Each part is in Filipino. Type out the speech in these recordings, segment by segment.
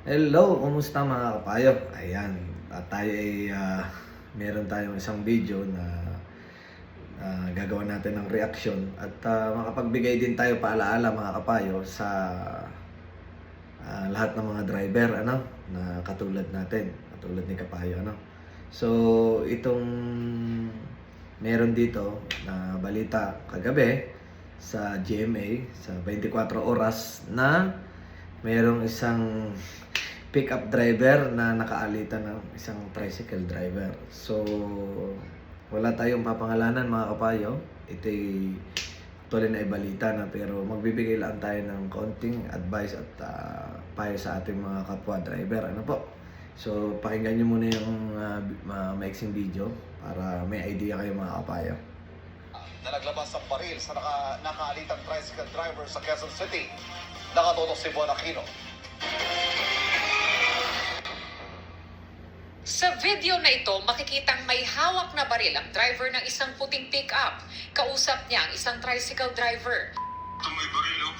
Hello, kumusta mga kapayo? Ayan, tayo ay meron tayong isang video na gagawa natin ng reaksyon at makapagbigay din tayo paalaala mga kapayo sa lahat ng mga driver na katulad natin, katulad ni Kapayo So, itong meron dito na balita kagabi sa GMA sa 24 oras na merong isang pickup driver na nakaalitan ng isang tricycle driver. So, wala tayong papangalanan mga kapayo. Ito'y actually na balita na, pero magbibigay lang tayo ng konting advice at payo sa ating mga kapwa driver. Ano po? So, pakinggan nyo muna yung maiksing video para may idea kayo mga kapayo. Na naglabas ng baril sa nakaalitang tricycle driver sa Quezon City. Nakatutok si Bon Aquino. Sa video na ito, makikitang may hawak na baril ang driver ng isang puting pick-up. Kausap niya ang isang tricycle driver. May baril, oh.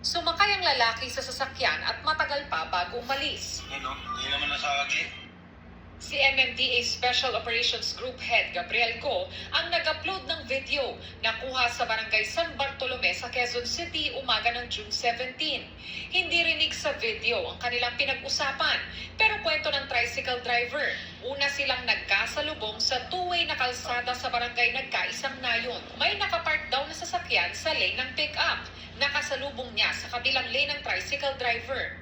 Sumakay ang lalaki sa sasakyan at matagal pa bago umalis. Hindi naman nasagi. Si MMDA Special Operations Group Head Gabriel Go ang nag-upload ng video na kuha sa Barangay San Bartolome sa Quezon City umaga ng June 17. Hindi rinig sa video ang kanilang pinag-usapan, pero kwento ng tricycle driver, una silang nagkasalubong sa two-way na kalsada sa barangay Nagkaisang Nayon. May nakapark daw na sasakyan sa lane ng pick-up. Nakasalubong niya sa kabilang lane ng tricycle driver.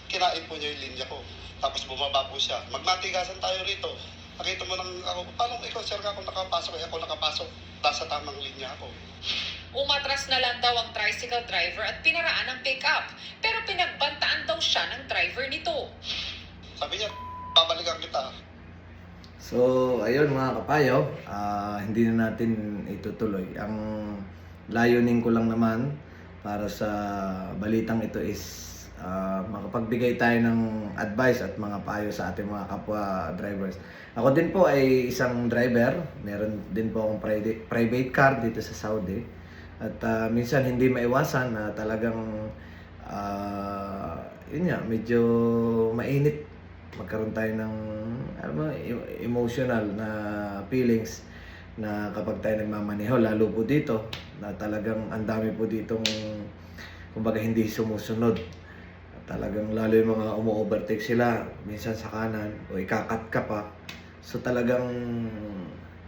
Kinain po niya yung linya ko. Tapos bumaba po siya. Magmatigasan tayo rito. Nakita mo nang ako, paano ikaw, sir, ako nakapasok, ako nakapasok. Nasa tamang linya ako. Umatras na lang daw ang tricycle driver at pinaraan ang pick-up, pero pinagbantaan daw siya ng driver nito. Sabi niya, babalikan kita. So, ayun mga kapayo, hindi na natin itutuloy. Ang layunin ko lang naman para sa balitang ito is makapagbigay tayo ng advice at mga payo sa ating mga kapwa drivers. Ako din po ay isang driver. Meron din po akong private car dito sa Saudi. At minsan hindi maiwasan na talagang yun nga, medyo mainit. Magkaroon tayo ng emotional na feelings na kapag tayo nagmamaneho, lalo po dito na talagang ang dami po ditong kumbaga hindi sumusunod. Talagang lalo yung mga umu-overtake sila, minsan sa kanan o ikakat ka pa. So talagang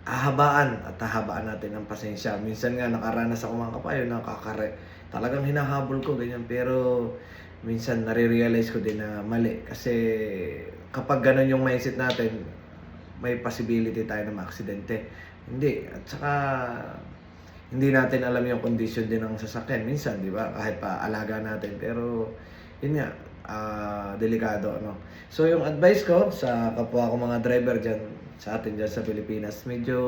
hahabaan natin ng pasensya. Minsan nga nakaranas ako mga kapayo na talagang hinahabol ko ganyan, pero minsan nare-realize ko din na mali. Kasi kapag ganun yung mindset natin, may possibility tayo na maaksidente. Hindi. At saka hindi natin alam yung condition din ng sasakyan minsan, di ba? Kahit pa alaga natin, pero yun nga, delikado, no? So, yung advice ko sa kapwa ko mga driver dyan, sa atin dyan sa Pilipinas, medyo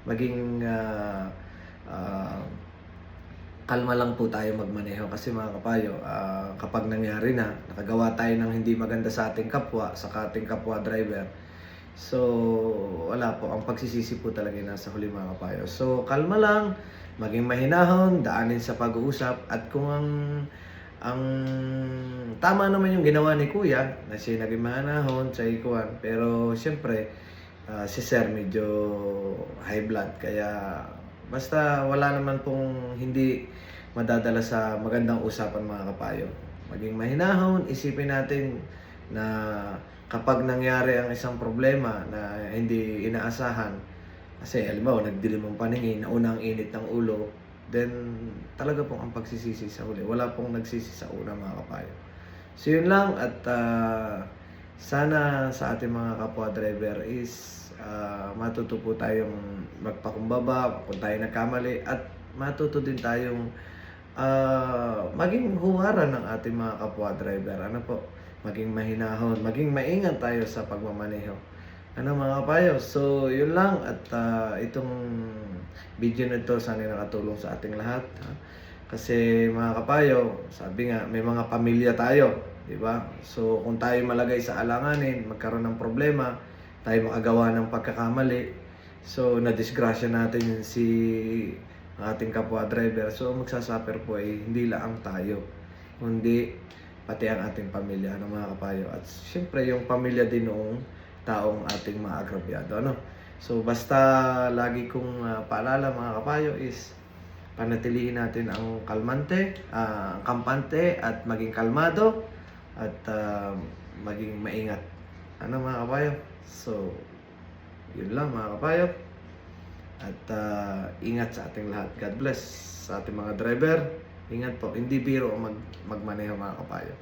maging kalma lang po tayo magmaneho. Kasi mga kapayo, kapag nangyari na, nakagawa tayo ng hindi maganda sa ating kapwa, sa ating kapwa driver, so wala po, ang pagsisisi po talaga nasa huli mga kapayo. So, kalma lang, maging mahinahon, daanin sa pag-uusap, at kung ang tama naman yung ginawa ni Kuya na siya naging mahanahon sa ikuan, pero siyempre si Sir medyo high blood, kaya basta wala naman pong hindi madadala sa magandang usapan mga kapayo. Maging mahinahon, isipin natin na kapag nangyari ang isang problema na hindi inaasahan, kasi halimbawa nagdilim ang paningin, nauna ang init ng ulo, then talaga pong ang pagsisisi sa huli. Wala pong nagsisi sa una mga kapayo. So yun lang, at sana sa ating mga kapwa driver is matuto po tayong magpakumbaba kung tayo nagkamali, at matuto din tayong maging huwaran ng ating mga kapwa driver. Ano po? Maging mahinahon, maging maingat tayo sa pagmamaneho. Ano mga kapayo? So, yun lang, at itong video na ito sana nakatulong sa ating lahat. Kasi mga kapayo, sabi nga, may mga pamilya tayo, di ba? So, kung tayo malagay sa alanganin, magkaroon ng problema, tayo makagawa ng pagkakamali, so, nadisgrasya natin si ating kapwa driver. So, magsasuffer po ay hindi lang tayo, kundi pati ang ating pamilya, ano mga kapayo. At syempre yung pamilya din noong taong ating maagrabyado, ano. So basta lagi kong paalala mga kapayo is panatilihin natin ang kampante at maging kalmado at maging maingat. Ano mga kapayo? So yun lang mga kapayo. At ingat sa ating lahat. God bless sa ating mga driver. Ingat po. Hindi biro magmaneho mga kapayo.